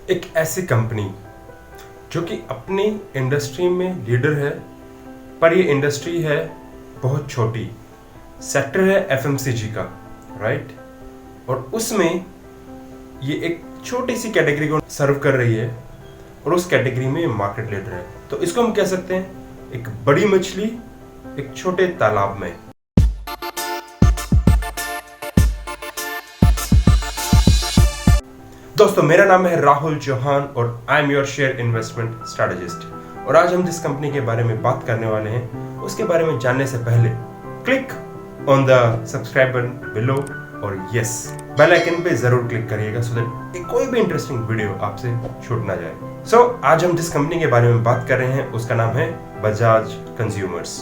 एक ऐसी कंपनी जो कि अपनी इंडस्ट्री में लीडर है, पर ये इंडस्ट्री है बहुत छोटी, सेक्टर है एफएमसीजी का, राइट। और उसमें ये एक छोटी सी कैटेगरी को सर्व कर रही है और उस कैटेगरी में मार्केट लीडर है। तो इसको हम कह सकते हैं एक बड़ी मछली एक छोटे तालाब में। दोस्तों, मेरा नाम है राहुल चौहान और I am your share investment strategist. और आज हम जिस कंपनी के बारे में बात करने वाले हैं उसके बारे में जानने से पहले click on the subscribe button below और यस बेल आइकन पे जरूर क्लिक करिएगा सो दैट कोई भी इंटरेस्टिंग वीडियो आपसे छूट ना जाए। आज हम जिस कंपनी के बारे में बात कर रहे हैं उसका नाम है बजाज कंज्यूमर्स।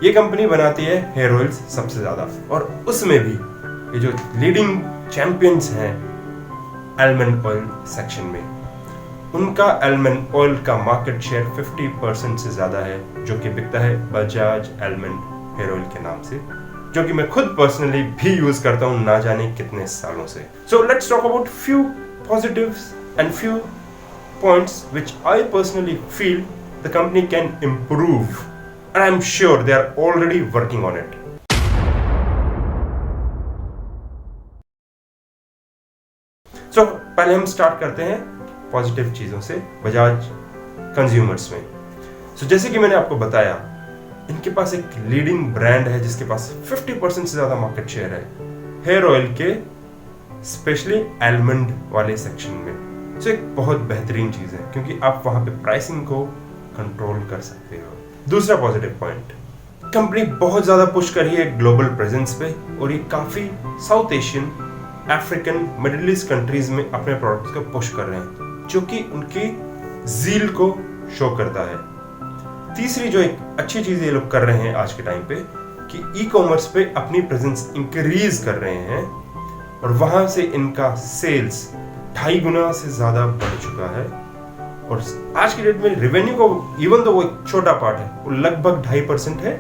ये कंपनी बनाती है हेयर ऑयल्स सबसे ज्यादा, और उसमें भी ये जो लीडिंग चैंपियंस हैं आलमंड ऑयल सेक्शन में, उनका आलमंड ऑयल का मार्केट शेयर 50% से ज्यादा है, जो कि बिकता है बजाज आलमंड हेयर ऑयल के नाम से, जो कि मैं खुद पर्सनली भी यूज करता हूं ना जाने कितने सालों से। So let's talk about few positives and few points which I personally feel the company can improve and I am sure they are already working on it. पहले हम स्टार्ट करते हैं पॉजिटिव चीजों से बजाज कंज्यूमर्स में। जैसे कि मैंने आपको बताया, इनके पास एक लीडिंग ब्रांड है जिसके पास 50% से ज्यादा मार्केट शेयर है हेयर ऑयल के, स्पेशली आलमंड वाले सेक्शन में। एक बहुत बेहतरीन चीज है क्योंकि आप वहां पे प्राइसिंग को कंट्रोल कर सकते हो। दूसरा पॉजिटिव पॉइंट, कंपनी बहुत ज्यादा पुश कर रही है ग्लोबल प्रेजेंस पे, और ये काफी south Asian, African, middle east countries में अपने प्रोडक्ट्स को पुश कर रहे हैं, जो कि उनकी जील को शो करता है। तीसरी जो एक अच्छी चीज ये लोग कर रहे हैं आज के टाइम पे कि ई कॉमर्स पे अपनी प्रेजेंस इंक्रीज कर रहे हैं, और वहां से इनका सेल्स 2.5 गुना से ज्यादा बढ़ चुका है। और आज की डेट में रेवेन्यू को, इवन तो वो एक छोटा पार्ट है, वो लगभग 2.5% है,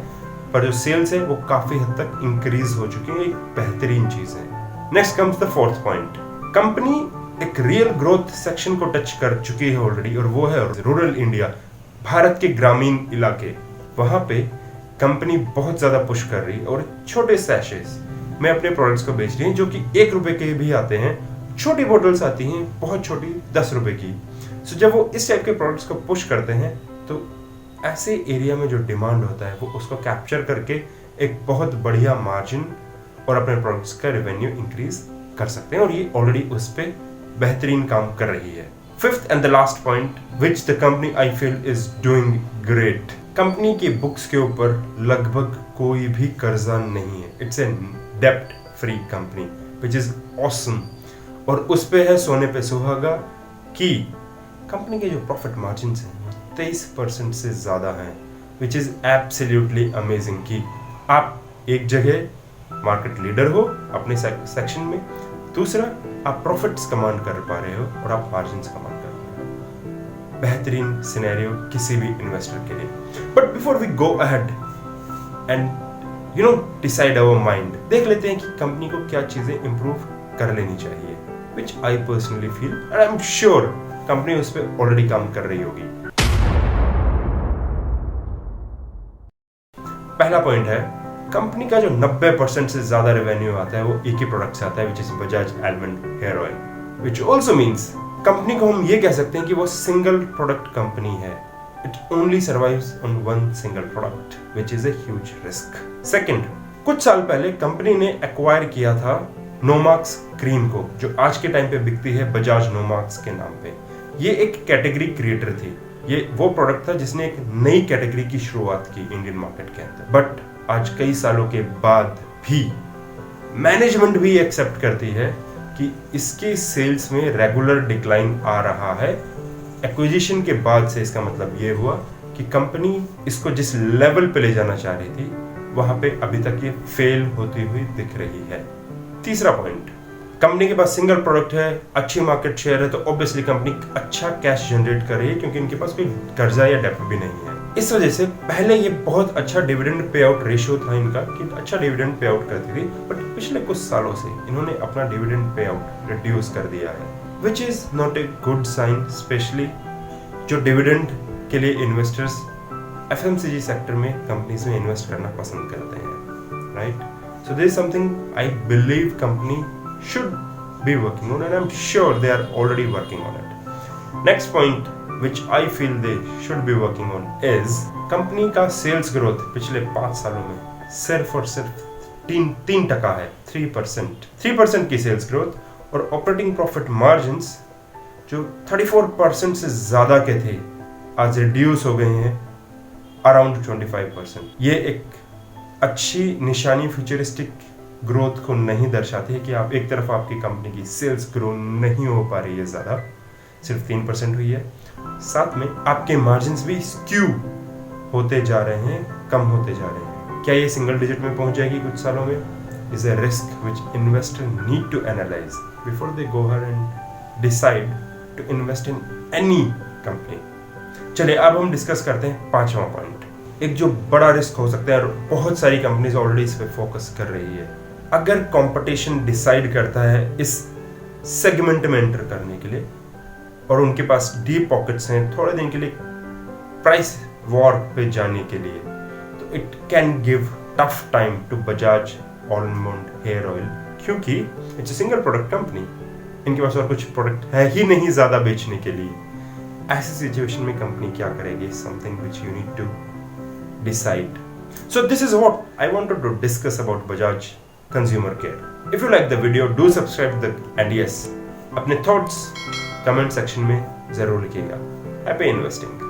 पर जो सेल्स है वो काफी हद तक इंक्रीज हो चुकी है। एक बेहतरीन चीज है। Next comes the fourth point, company एक रियल ग्रोथ सेक्शन को टच कर चुकी है ऑलरेडी, और वो है रूरल इंडिया, भारत के ग्रामीण इलाके। वहां पे कंपनी बहुत ज्यादा पुश कर रही है और छोटे सैशेस में अपने प्रोडक्ट्स को बेच रही है, जो कि 1 रुपए के भी आते हैं। छोटी बोतल्स आती हैं, बहुत छोटी, 10 रुपए की। जब वो इस टाइप के प्रोडक्ट्स को पुश करते हैं तो ऐसे एरिया में जो डिमांड होता है वो उसको कैप्चर करके एक बहुत बढ़िया मार्जिन और अपने प्रोडक्ट्स का रेवेन्यू इंक्रीज कर सकते हैं, और ये ऑलरेडी उस पे बेहतरीन काम कर रही है। Fifth and the last point which the company I feel is doing great, company की बुक्स के ऊपर लगभग कोई भी कर्जा नहीं है। इट्स ए डेब्ट free company which is awesome, और उस पे है सोने पे सुहागा कि कंपनी के जो प्रॉफिट मार्जिन हैं वो 23% से ज्यादा हैं, व्हिच इज एब्सोल्युटली अमेजिंग कि आप एक जगह मार्केट लीडर हो अपने सेक्शन में, दूसरा आप प्रॉफिट्स कमांड कर पा रहे हो और आप मार्जिन्स कमांड कर पा रहे हो। बेहतरीन सिनेरियो किसी भी इन्वेस्टर के लिए। But before we go ahead and decide our mind, देख लेते हैं कि कंपनी को क्या चीजें इंप्रूव कर लेनी चाहिए, which I personally feel and I am sure company उस पर ऑलरेडी काम कर रही होगी। पहला पॉइंट है, कंपनी का जो 90% से ज्यादा रेवेन्यू आता है वो एक ही प्रोडक्ट से आता है, which is Bajaj almond hair oil, which also means company को हम ये कह सकते हैं कि वो सिंगल प्रोडक्ट कंपनी है। It only survives on one single product, which is a huge risk. Second, कुछ साल पहले कंपनी ने एक्वायर किया था नोमाक्स क्रीम को, जो आज के टाइम पे बिकती है बजाज नोमाक्स के नाम पे। ये एक कैटेगरी क्रिएटर थी, ये वो प्रोडक्ट था जिसने एक नई कैटेगरी की शुरुआत की इंडियन मार्केट के अंदर। बट आज कई सालों के बाद भी मैनेजमेंट भी एक्सेप्ट करती है कि इसके सेल्स में रेगुलर डिक्लाइन आ रहा है। एक्विजिशन के बाद से इसका मतलब ये हुआ कि कंपनी इसको जिस लेवल पे ले जाना चाह रही थी वहां पे अभी तक ये फेल होती हुई दिख रही है। तीसरा पॉइंट, कंपनी के पास सिंगल प्रोडक्ट है, अच्छी मार्केट शेयर है, तो ऑब्वियसली कंपनी अच्छा कैश जनरेट कर रही है क्योंकि इनके पास कोई कर्जा या डेब्ट भी नहीं है। इस वजह से पहले ये बहुत अच्छा डिविडेंड पे आउट रेशियो था इनका कि अच्छा डिविडेंड पे आउट करती थी, बट पिछले कुछ सालों से इन्होंने अपना डिविडेंड पे आउट रिड्यूस कर दिया है। Which is not a good sign, specially जो डिविडेंड के लिए इन्वेस्टर्स FMCG सेक्टर में कंपनीज में इन्वेस्ट करना पसंद करते हैं, right? So this is something I believe company should be working on, and I'm sure they are already working on it. Next point which I feel they should be working on is company का sales growth पिछले 5 सालों में सिर्फ और सिर्फ 3% है, 3% की sales growth, और ऑपरेटिंग प्रॉफिट मार्जिन्स जो 34% से ज़्यादा के थे आज रिड्यूस हो गए हैं अराउंड 25%. ये एक अच्छी निशानी फ्यूचरिस्टिक ग्रोथ को नहीं दर्शाती है कि आप एक तरफ आपकी कंपनी की सेल्स ग्रो नहीं हो पा रही है ज़्यादा, सिर्फ 3% हुई है, साथ में आपके मार्जिन्स भी स्क्यू होते जा रहे हैं, कम होते जा रहे हैं. क्या ये सिंगल डिजिट में पहुंच जाएगी कुछ सालों में? Is a risk which investor need to analyse before they go ahead and decide to invest in any company. चलिए अब हम डिस्कस करते हैं 5वां पॉइंट, एक जो बड़ा रिस्क हो सकता है और बहुत सारी कंपनीज ऑलरेडी इस पर फोकस कर रही है. अगर कंपटीशन डिसाइड करता है इस सेगमेंट में एंटर करने के लिए और उनके पास डीप पॉकेट्स हैं थोड़े दिन के लिए प्राइस वॉर पे जाने के लिए, तो it can give tough time to Bajaj almond hair oil, क्योंकि it's a single product company, इनके पास और कुछ प्रोडक्ट है ही नहीं ज़्यादा बेचने के लिए. ऐसी सिचुएशन में कंपनी क्या करेगी? Something which you need to decide. So this is what I wanted to discuss about Bajaj Consumer Care. If you like the video, do subscribe and yes, अपने thoughts comment section में जरूर लिखिएगा. Happy investing.